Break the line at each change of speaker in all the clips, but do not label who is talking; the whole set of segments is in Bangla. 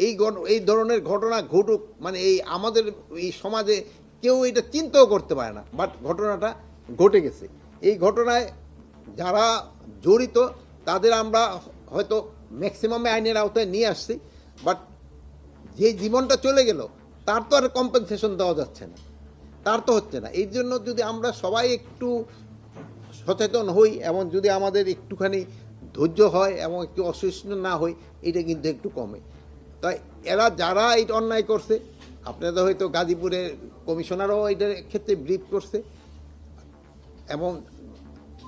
এই ধরনের ঘটনা ঘটুক, মানে এই আমাদের এই সমাজে কেউ এটা চিন্তাও করতে পারে না, বাট ঘটনাটা ঘটে গেছে। এই ঘটনায় যারা জড়িত তাদের আমরা হয়তো ম্যাক্সিমামে আইনের আওতায় নিয়ে আসছি, বাট যে জীবনটা চলে গেল তার তো আর কম্পেনসেশন দেওয়া যাচ্ছে না, তার তো হচ্ছে না। এই জন্য যদি আমরা সবাই একটু সচেতন হই এবং যদি আমাদের একটুখানি ধৈর্য হয় এবং একটু অসহিষ্ণু না হই, এটা কিন্তু একটু কমে। তাই এরা যারা এটা অন্যায় করছে, আপনাদের হয়তো গাজীপুরের কমিশনারও এটার ক্ষেত্রে ব্রিফ করছে, এবং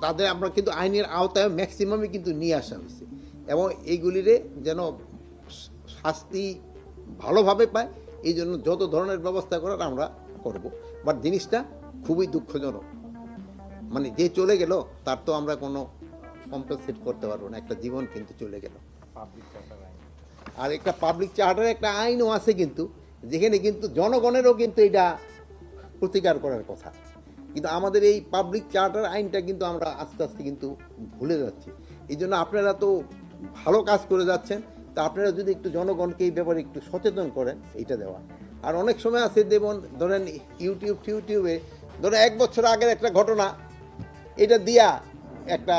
তাদের আমরা কিন্তু আইনের আওতায় ম্যাক্সিমামই কিন্তু নিয়ে আসা হয়েছে, এবং এইগুলিরে যেন শাস্তি ভালোভাবে পায় এই জন্য যত ধরনের ব্যবস্থা করার আমরা করব। বাট জিনিসটা খুবই দুঃখজনক, মানে যে চলে গেল তার তো আমরা কোনো কম্পেনসেট করতে পারবো না, একটা জীবন কিন্তু চলে গেল। আর একটা পাবলিক চার্টার একটা আইনও আছে কিন্তু, যেখানে কিন্তু জনগণেরও কিন্তু এটা প্রতিকার করার কথা, কিন্তু আমাদের এই পাবলিক চার্টার আইনটা কিন্তু আমরা আস্তে আস্তে কিন্তু ভুলে যাচ্ছি। এই জন্য আপনারা তো ভালো কাজ করে যাচ্ছেন, তা আপনারা যদি একটু জনগণকে এই ব্যাপারে একটু সচেতন করেন, এইটা দেওয়া। আর অনেক সময় আছে যেমন ধরেন ইউটিউবে ধরেন 1 বছর আগের একটা ঘটনা এটা দিয়া একটা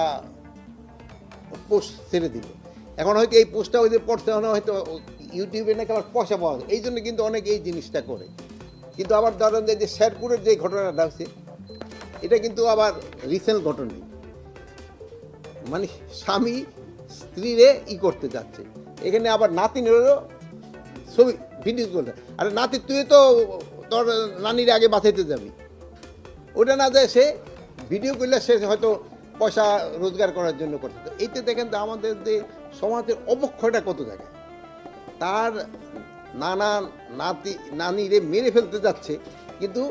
পোস্ট ছেড়ে দিল, এখন হয়তো এই পোস্টটা ওই যে পড়তে হয়তো ইউটিউবে নাকি আবার পয়সা পাওয়া যায়, এই জন্য কিন্তু অনেক এই জিনিসটা করে। কিন্তু আবার ধরেন যে শেরপুরের যে ঘটনাটা হচ্ছে এটা কিন্তু আবার রিসেন্ট ঘটনা, মানে স্বামী স্ত্রীরে করতে যাচ্ছে, এখানে আবার নাতিনেরও ছবি ভিডিও করতে। আরে নাতি, তুই তো তোর নানির আগে বাঁচাইতে যাবি, ওটা না যায় সে ভিডিও করলে সে হয়তো পয়সা রোজগার করার জন্য করতে। এইতে দেখেন তো আমাদের যে সমাজের অবক্ষয়টা কত জায়গায়, তার নানিরে মেরে ফেলতে যাচ্ছে, কিন্তু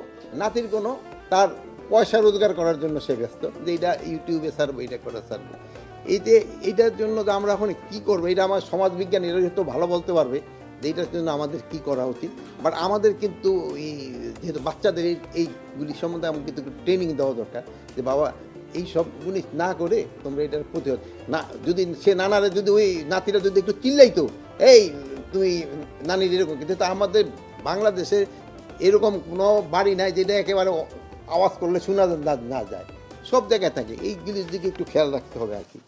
নাতির কোনো তার পয়সা রোজগার করার জন্য সে ব্যস্ত, যে এইটা ইউটিউবে ছাড়বো, এইটা করে ছাড়বো। এইটার জন্য যে আমরা এখন কী করবো, এটা আমার সমাজবিজ্ঞান এরা হয়তো ভালো বলতে পারবে যে এইটার জন্য আমাদের কী করা উচিত। বাট আমাদের কিন্তু এই যেহেতু বাচ্চাদের এইগুলি সম্বন্ধে আমাকে কিন্তু ট্রেনিং দেওয়া দরকার, যে বাবা এই সবগুলি না করে তোমরা এটার প্রতিরোধ না, যদি সে নানারে যদি ওই নাতিরা যদি একটু চিল্লাইতো, এই তুমি নানির এরকম, কিন্তু আমাদের বাংলাদেশে এরকম কোনো বাড়ি নাই যেটা একেবারে আওয়াজ করলে শোনা না যায়, সব জায়গায় থাকে। এইগুলির দিকে একটু খেয়াল রাখতে হবে আর কি।